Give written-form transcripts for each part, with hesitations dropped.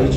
IG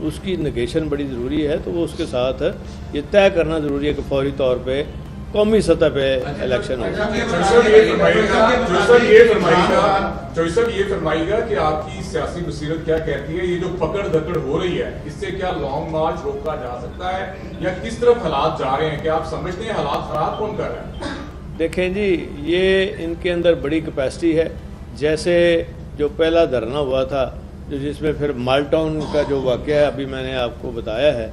اس کی negation بڑی ضروری ہے، تو وہ اس کے ساتھ یہ طے کرنا ضروری ہے کہ فوری طور پہ قومی سطح پہ الیکشن ہو۔ چوہدری صاحب یہ فرمائیے گا کہ آپ کی سیاسی بصیرت کیا کہتی ہے، یہ جو پکڑ دھکڑ ہو رہی ہے اس سے کیا لانگ مارچ روکا جا سکتا ہے یا کس طرف حالات جا رہے ہیں؟ کیا آپ سمجھتے ہیں حالات خراب کون کر رہے ہیں؟ دیکھیں جی، یہ ان کے اندر بڑی کیپیسٹی ہے۔ جیسے جو پہلا دھرنا ہوا تھا، جس میں پھر مال ٹاؤن کا جو واقعہ ہے ابھی میں نے آپ کو بتایا ہے،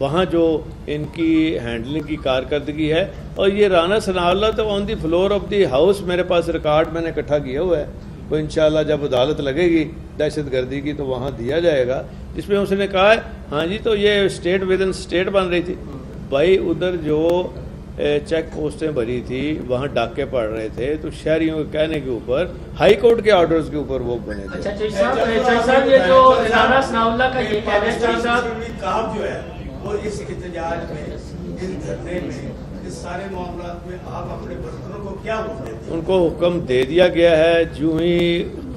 وہاں جو ان کی ہینڈلنگ کی کارکردگی ہے، اور یہ رانا ثناء اللہ تو آن دی فلور آف دی ہاؤس میرے پاس ریکارڈ میں نے اکٹھا کیا ہوا ہے، وہ انشاءاللہ جب عدالت لگے گی دہشت گردی کی تو وہاں دیا جائے گا، جس میں اس نے کہا ہے ہاں جی تو یہ اسٹیٹ ود ان اسٹیٹ بن رہی تھی۔ بھائی ادھر جو چیک پوسٹیں بھری تھی وہاں ڈاکے پڑ رہے تھے، تو شہریوں کے کہنے کے اوپر ہائی کورٹ کے آرڈرز کے اوپر وہ بنے تھے۔ اچھا چوہدری صاحب یہ جو رانا ثناء اللہ کا یہ کہنا ہے چوہدری صاحب جو ہے وہ اس احتجاج میں، اس دھرنے میں، اس سارے معاملات میں آپ اپنے برتنوں کو کیا بولتے ہیں؟ ان کو حکم دے دیا گیا ہے، جو ہی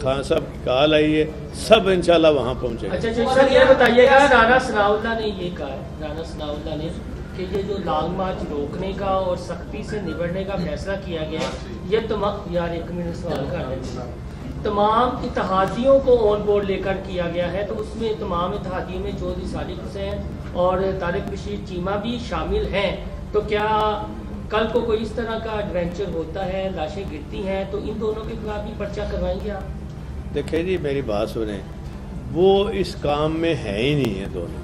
خان صاحب کی کال آئی ہے سب انشاءاللہ وہاں پہنچے گا۔ اچھا چوہدری صاحب یہ بتائیے گا، رانا ثناء اللہ نے یہ کہا ہے، رانا ثناء اللہ نے کہ یہ جو لانگ مارچ روکنے کا اور سختی سے نبٹنے کا فیصلہ کیا گیا، یہ ایک منٹ سوال کر رہے ہیں، تمام اتحادیوں کو آن بورڈ لے کر کیا گیا ہے، تو اس میں تمام اتحادیوں میں چودھری صالح حسین اور طارق بشیر چیمہ بھی شامل ہیں، تو کیا کل کو کوئی اس طرح کا ایڈونچر ہوتا ہے، لاشیں گرتی ہیں، تو ان دونوں کے خلاف بھی پرچہ کروائیں گے آپ؟ دیکھیں جی میری بات سنیں، وہ اس کام میں ہے ہی نہیں ہے دونوں،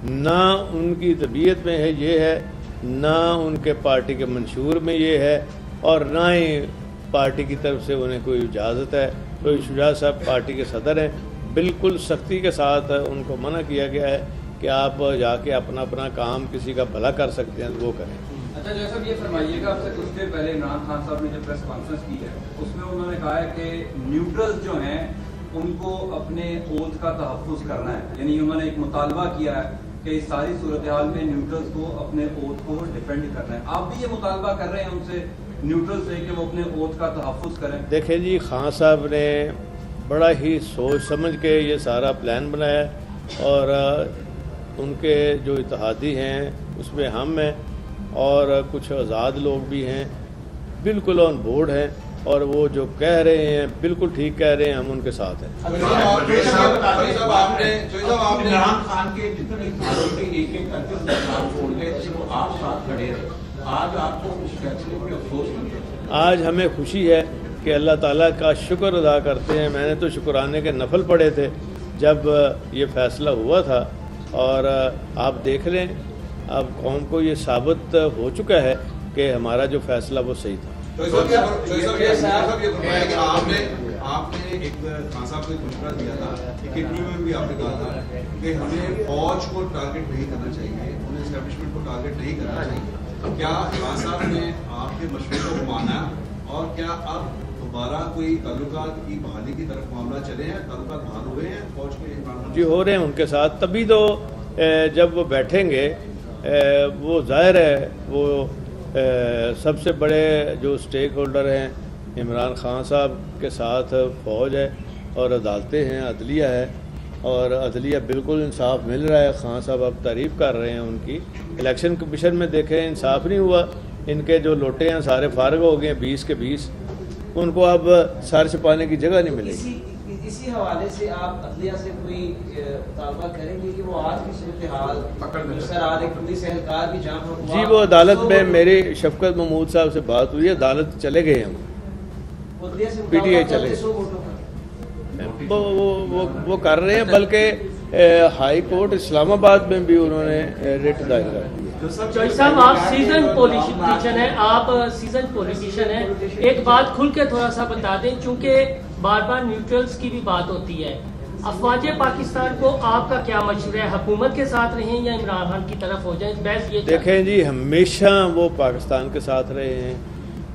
نہ ان کی طبیعت میں ہے یہ ہے، نہ ان کے پارٹی کے منشور میں یہ ہے، اور نہ ہی پارٹی کی طرف سے انہیں کوئی اجازت ہے۔ کوئی شجاع صاحب پارٹی کے صدر ہیں، بالکل سختی کے ساتھ ان کو منع کیا گیا ہے کہ آپ جا کے اپنا کام کسی کا بھلا کر سکتے ہیں تو وہ کریں۔ اچھا جیسا یہ فرمائیے گا، آپ سے کچھ دیر پہلے عمران خان صاحب نے جو پریس کانفرنس کی ہے اس میں انہوں نے کہا ہے کہ نیوٹرلز جو ہیں ان کو اپنے اوتھ کا تحفظ کرنا ہے، یعنی انہوں نے ایک مطالبہ کیا ہے کہ اس ساری صورتحال میں نیوٹرلز کو اپنے اوتھ کو ڈیفینڈ کرنا ہے۔ آپ بھی یہ مطالبہ کر رہے ہیں ان سے نیوٹرل سے کہ وہ اپنے اوتھ کا تحفظ کریں؟ دیکھیں جی، خان صاحب نے بڑا ہی سوچ سمجھ کے یہ سارا پلان بنایا ہے، اور ان کے جو اتحادی ہیں اس میں ہم ہیں اور کچھ آزاد لوگ بھی ہیں، بالکل آن بورڈ ہیں، اور وہ جو کہہ رہے ہیں بالکل ٹھیک کہہ رہے ہیں، ہم ان کے ساتھ ہیں۔ عمران خان کے جتنے ایک ایک کر کے ساتھ چھوڑ گئے تھے وہ آپ ساتھ کھڑے رہے، آج آپ کو اس فیصلے پر افسوس نہیں ہے؟ آج ہمیں خوشی ہے کہ اللہ تعالیٰ کا شکر ادا کرتے ہیں۔ میں نے تو شکرانے کے نفل پڑھے تھے جب یہ فیصلہ ہوا تھا، اور آپ دیکھ لیں اب قوم کو یہ ثابت ہو چکا ہے کہ ہمارا جو فیصلہ وہ صحیح تھا۔ آپ نے ایک خان صاحب کو ایک مشورہ دیا تھا، ایک انٹرویو میں بھی آپ نے کہا تھا کہ ہمیں فوج کو ٹارگٹ نہیں کرنا چاہیے، انہیں اسٹیبلشمنٹ کو ٹارگٹ نہیں کرنا چاہیے۔ کیا خان صاحب نے آپ کے مشورے کو مانا، اور کیا اب دوبارہ کوئی تعلقات کی بحالی کی طرف معاملہ چلے ہیں، تعلقات بحال ہوئے ہیں فوج کے؟ جی ہو رہے ہیں ان کے ساتھ، تبھی تو جب وہ بیٹھیں گے وہ ظاہر ہے وہ سب سے بڑے جو اسٹیک ہولڈر ہیں عمران خان صاحب کے ساتھ فوج ہے اور عدالتیں ہیں، عدلیہ ہے، اور عدلیہ بالکل انصاف مل رہا ہے۔ خان صاحب اب تعریف کر رہے ہیں ان کی۔ الیکشن کمیشن میں دیکھیں انصاف نہیں ہوا، ان کے جو لوٹے ہیں سارے فارغ ہو گئے ہیں، 20 کے 20، ان کو اب سر چھپانے کی جگہ نہیں ملے گی۔ اسی حوالے سے آپ عدلیہ سے کوئی مطالبہ کریں گے کہ وہ آج کی صورتحال سر آج ایک پولیس اہلکار بھی جام ہوا؟ جی وہ عدالت میں میری شفقت محمود صاحب سے بات ہوئی ہے، عدالت چلے گئے ہم، پی ٹی آئی چلے، وہ کر رہے ہیں، بلکہ ہائی کورٹ اسلام آباد میں بھی انہوں نے ریٹ دائر کر دی۔ چوہدری صاحب آپ سیزن پولیٹیشین ہیں، آپ سیزن پولیٹیشین ہیں، ایک بات کھل کے تھوڑا سا بتا دیں، چونکہ بار بار نیوٹرلز کی بھی بات ہوتی ہے، افواج پاکستان کو آپ کا کیا مشورہ ہے، حکومت کے ساتھ رہیں یا عمران خان کی طرف ہو جائیں؟ بحث یہ دیکھیں جی، ہمیشہ وہ پاکستان کے ساتھ رہے ہیں،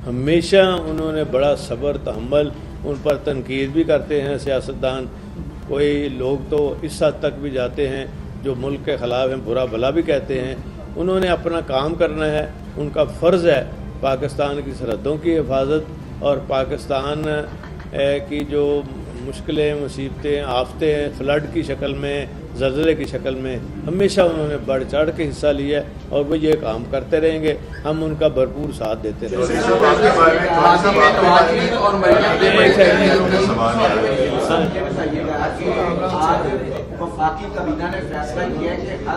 ہمیشہ انہوں نے بڑا صبر تحمل، ان پر تنقید بھی کرتے ہیں سیاستدان، کوئی لوگ تو اس حد تک بھی جاتے ہیں جو ملک کے خلاف ہیں، برا بھلا بھی کہتے ہیں۔ انہوں نے اپنا کام کرنا ہے، ان کا فرض ہے پاکستان کی سرحدوں کی حفاظت اور پاکستان کی جو مشکلیں، مصیبتیں، آفتیں فلڈ کی شکل میں زلزلے کی شکل میں ہمیشہ انہوں نے بڑھ چڑھ کے حصہ لیا ہے اور وہ یہ کام کرتے رہیں گے، ہم ان کا بھرپور ساتھ دیتے رہیں گے۔ وفاقی کابینہ نے فیصلہ کیا ہے کہ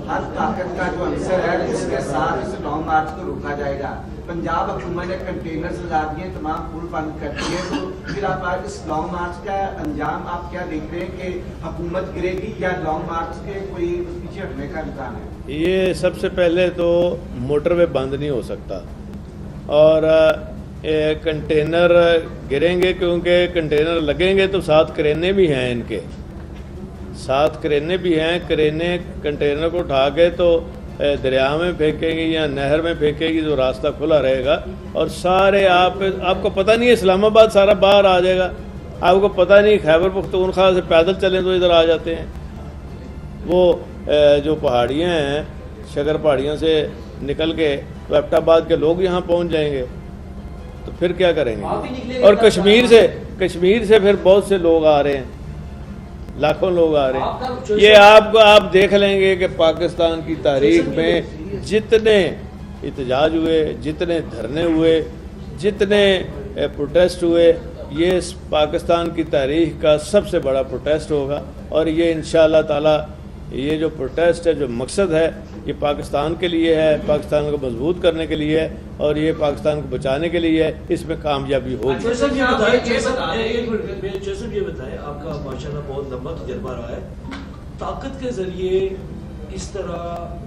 ہر طاقت کا جو عنصر ہے اس کے ساتھ اس لانگ مارچ کو روکا جائے گا۔ پنجاب حکومت نے کنٹینرز لگا دیے، تمام پل بند کر دیے، تو پھر آپ اس لانگ مارچ کا انجام آپ کیا دیکھ رہے ہیں کہ حکومت گرے گی یا لانگ مارچ کے کوئی پیچھے ہٹنے کا امکان ہے؟ یہ سب سے پہلے تو موٹر وے بند نہیں ہو سکتا اور کنٹینر گریں گے، کیونکہ کنٹینر لگیں گے تو ساتھ کرینے بھی ہیں، ان کے ساتھ کرینے بھی ہیں، کرینے کنٹینر کو اٹھا کے تو دریا میں پھینکیں گی یا نہر میں پھینکے گی تو راستہ کھلا رہے گا اور سارے آپ کو پتہ نہیں ہے اسلام آباد سارا باہر آ جائے گا، آپ کو پتہ نہیں خیبر پختونخوا سے پیدل چلیں تو ادھر آ جاتے ہیں۔ وہ جو پہاڑیاں ہیں شگر پہاڑیوں سے نکل کے ایبٹ آباد کے لوگ یہاں پہنچ جائیں گے تو پھر کیا کریں گے؟ اور کشمیر سے پھر بہت سے لوگ آ رہے ہیں، لاکھوں لوگ آ رہے ہیں۔ یہ آپ دیکھ لیں گے کہ پاکستان کی تاریخ میں جتنے احتجاج ہوئے، جتنے دھرنے ہوئے، جتنے پروٹیسٹ ہوئے، یہ پاکستان کی تاریخ کا سب سے بڑا پروٹیسٹ ہوگا اور یہ انشاءاللہ تعالی یہ جو پروٹیسٹ ہے، جو مقصد ہے، یہ پاکستان کے لیے ہے، پاکستان کو مضبوط کرنے کے لیے ہے اور یہ پاکستان کو بچانے کے لیے ہے، اس میں کامیابی ہوگی۔ جیسا یہ بتائیں، آپ کا ماشاءاللہ بہت لمبا تجربہ رہا ہے، طاقت کے ذریعے اس طرح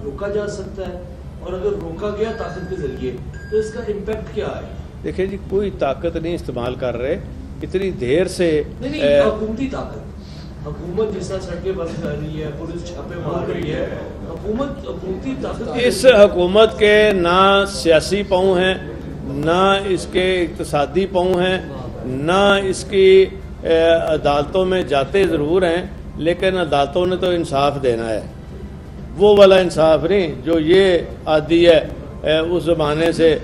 روکا جا سکتا ہے اور اگر روکا گیا طاقت کے ذریعے تو اس کا امپیکٹ کیا ہے؟ دیکھیں جی، کوئی طاقت نہیں استعمال کر رہے، اتنی دیر سے حکومتی طاقت، حکومت جس طرح سڑکیں بند کر رہی ہے، پولیس چھاپے مار رہی ہے، حکومتی طاقت، اس حکومت کے نہ سیاسی پاؤں ہیں، نہ اس کے اقتصادی پاؤں ہیں، نہ اس کی عدالتوں میں جاتے ضرور ہیں، لیکن عدالتوں نے تو انصاف دینا ہے، وہ والا انصاف نہیں جو یہ عادی ہے اس زمانے سے،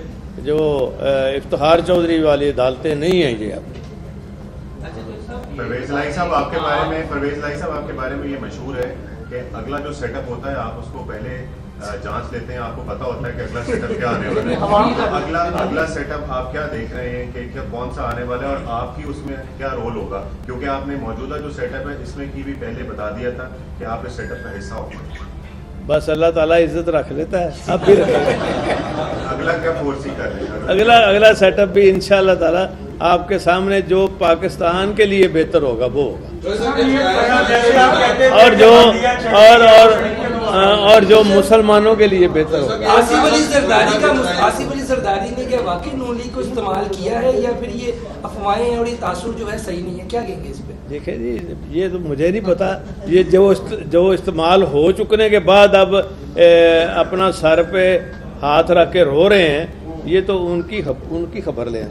جو افتخار چودھری والی عدالتیں نہیں ہیں یہ اب۔ پرویز لائی صاحب آپ کے بارے میں یہ مشہور ہے کہ اگلا جو سیٹ اپ ہوتا ہے آپ اس کو پہلے جانچ لیتے ہیں، آپ کو پتا ہوتا ہے کہ اگلا سیٹ اپ کیا آنے والا ہے، اگلا سیٹ اپ آپ کیا دیکھ رہے ہیں کہ کون سا آنے والا ہے اور آپ کی اس میں کیا رول ہوگا؟ کیونکہ آپ نے موجودہ جو سیٹ اپ ہے اس میں کی بھی پہلے بتا دیا تھا کہ آپ اس سیٹ اپ کا حصہ ہوگا۔ بس اللہ تعالیٰ عزت رکھ لیتا ہے، اب بھی اگلا کیا فورسی کر رہے ہیں؟ اگلا سیٹ اپ بھی انشاءاللہ تعالیٰ آپ کے سامنے جو پاکستان کے لیے بہتر ہوگا وہ ہوگا، اور جو مسلمانوں کے لیے بہتر ہوگا۔ آصف علی زرداری نے کیا واقعی نون لیگ کو استعمال کیا ہے یا پھر یہ افواہیں اور یہ تاثر جو ہے صحیح نہیں ہے؟ کیا کہیں گے اس پہ؟ دیکھیں جی، یہ تو مجھے نہیں پتا، یہ جو استعمال ہو چکنے کے بعد اب اپنا سر پہ ہاتھ رکھ کے رو رہے ہیں، یہ تو ان کی خبر لیں۔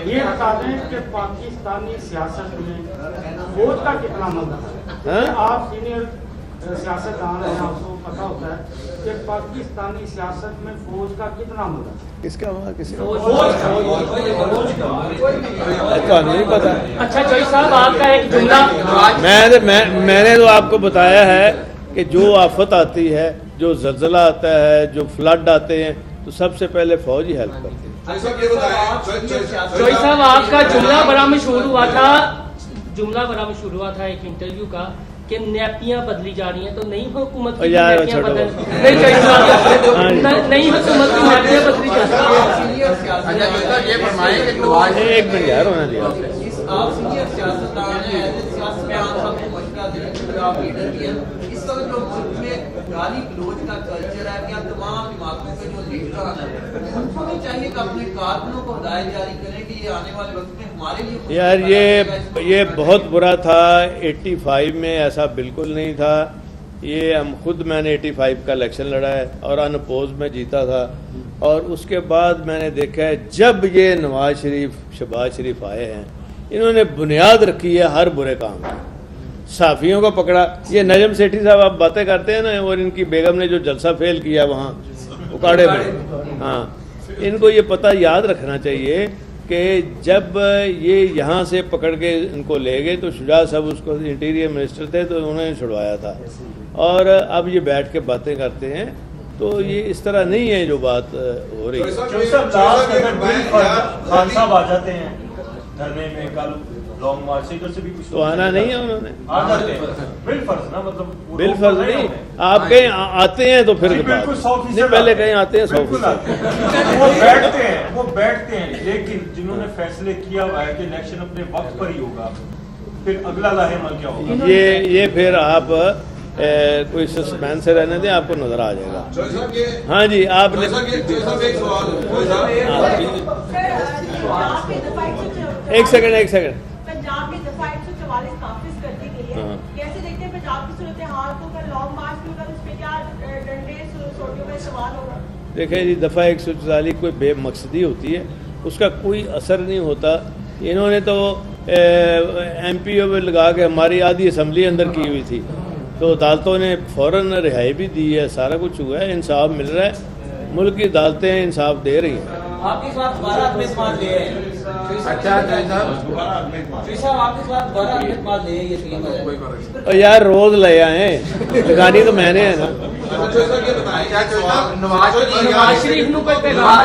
یہ بتا دیں کہ پاکستانی سیاست میں فوج کا کتنا مدد ہے؟ آپ سینئر سیاستدان ہیں، آپ کو پتا ہوتا ہے کہ پاکستانی سیاست میں فوج کا کتنا مدد ہے؟ کس کا نہیں پتا۔ اچھا جوئی صاحب، آپ کا ایک جملہ میں نے تو آپ کو بتایا ہے کہ جو آفت آتی ہے، جو زلزلہ آتا ہے، جو فلڈ آتے ہیں تو سب سے پہلے فوج ہی ہیلپ کرتی ہے۔ جوئی صاحب، آپ کا جملہ بڑا مشہور ہوا تھا ایک انٹرویو کا کہ نیپیاں بدلی جا رہی ہیں، تو نئی حکومت کی نیپیاں بدل نئی حکومت کی نیپیاں بدلی جا رہی ہیں۔ ایک منٹ یار ہونا دیا۔ آپ سینئر سیاستدان ہیں، سیاستدان کو مشورہ دیں کہ آپ لیڈر بھی ہیں، اس وقت جو ملک میں گالی گلوچ کا کلچر ہے، کیا تمام جماعتوں کے جو لیڈران ہیں ان کو بھی چاہیے کہ اپنے کارکنوں کو ہدایت جاری کریں کہ یہ آنے والے وقت میں ہمارے لیے یار یہ بہت برا تھا۔ 85 میں ایسا بالکل نہیں تھا، یہ میں نے 85 کا الیکشن لڑا ہے اور ان اپوز میں جیتا تھا، اور اس کے بعد میں نے دیکھا ہے جب یہ نواز شریف شہباز شریف آئے ہیں، انہوں نے بنیاد رکھی ہے ہر برے کام کی۔ صحافیوں کو پکڑا، یہ نجم سیٹھی صاحب آپ باتیں کرتے ہیں نا، اور ان کی بیگم نے جو جلسہ فیل کیا وہاں اکاڑے میں، ہاں، ان کو یہ پتہ یاد رکھنا چاہیے کہ جب یہ یہاں سے پکڑ کے ان کو لے گئے تو شجاع صاحب اس کو انٹیریئر منسٹر تھے تو انہوں نے چھڑوایا تھا، اور اب یہ بیٹھ کے باتیں کرتے ہیں، تو یہ اس طرح نہیں ہے جو بات ہو رہی ہے۔ خان صاحب آ جاتے ہیں دھرنے میں، کل لانگ مارچ سے بھی کچھ تو آنا نہیں ہے انہوں نے، آ جاتے ہیں بالفرض نا، مطلب بالفرض نہیں، آپ کہیں آتے ہیں تو پھر نہیں، پہلے کہیں آتے ہیں 100%۔ وہ بیٹھتے ہیں، لیکن جنہوں نے فیصلے کیا ہوا ہے کہ الیکشن اپنے وقت پر ہی ہوگا، پھر اگلا لاہے عمل کیا ہوگا؟ یہ پھر آپ کوئی سسپینس سے رہنے دیں، آپ کو نظر آ جائے گا۔ ہاں جی، آپ نے ایک سیکنڈ پنجاب میں دفعہ 144 نافذ کر دی گئی ہے، کیسے دیکھتے ہیں پنجاب کی صورتحال کو؟ کل لانگ مارچ بھی ہوگا، اس پہ کیا ڈنڈے سوٹیوں میں استعمال ہوگا؟ دیکھیں جی، دفعہ 144 کوئی بے مقصدی ہوتی ہے، اس کا کوئی اثر نہیں ہوتا۔ انہوں نے تو ایم پی او میں لگا کے ہماری آدھی اسمبلی اندر کی ہوئی تھی، تو عدالتوں نے فوراً رہائی بھی دی ہے، سارا کچھ ہوا ہے، انصاف مل رہا ہے، ملک کی عدالتیں انصاف دے رہی ہیں۔ آپ کے خلاف دوبارہ احتماد لے ہیں؟ اچھا آپ کے خلاف دوبارہ احتماد لے ہیں؟ یہ یار روز لے آئے، لگانی تو میں نے ہے نا۔ نواز شریف نو کوئی پیغام؟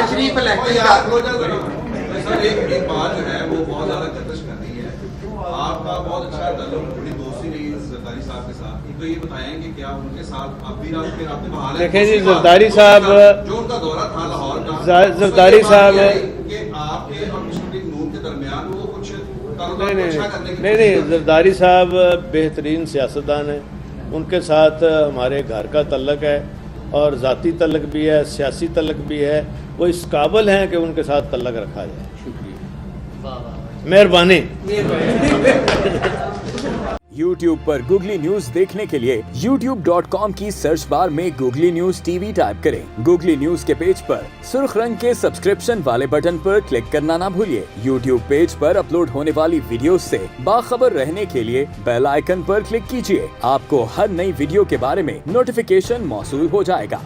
ایک بات جو ہے وہ بہت زیادہ گردش کر رہی ہے، آپ کا بہت اچھا تعلق، بڑی دوستی رہی زرداری صاحب کے ساتھ، تو یہ بتائیں کہ کیا ان کے ساتھ آپ بھی آپ نے بحال ہے؟ دیکھیں جی، زرداری صاحب جو ان کا دورہ تھا لاہور کا، زرداری صاحب کہ آپ کے اور مسلم لیگ نون کے درمیان وہ کچھ نہیں، زرداری صاحب بہترین سیاستدان ہیں، ان کے ساتھ ہمارے گھر کا تعلق ہے، اور ذاتی تعلق بھی ہے، سیاسی تعلق بھی ہے، وہ اس قابل ہیں کہ ان کے ساتھ تعلق رکھا جائے۔ مہربانی۔ YouTube پر گوگلی نیوز دیکھنے کے لیے youtube.com کی سرچ بار میں googly news T V type کریں۔ گوگلی نیوز کے پیج پر سرخ رنگ کے سبسکرپشن والے بٹن پر کلک کرنا نہ بھولیے۔ YouTube پیج پر اپلوڈ ہونے والی ویڈیوز سے باخبر رہنے کے لیے بیل آئیکن پر کلک کیجیے۔ آپ کو ہر نئی ویڈیو کے بارے میں نوٹیفیکیشن موصول ہو جائے گا۔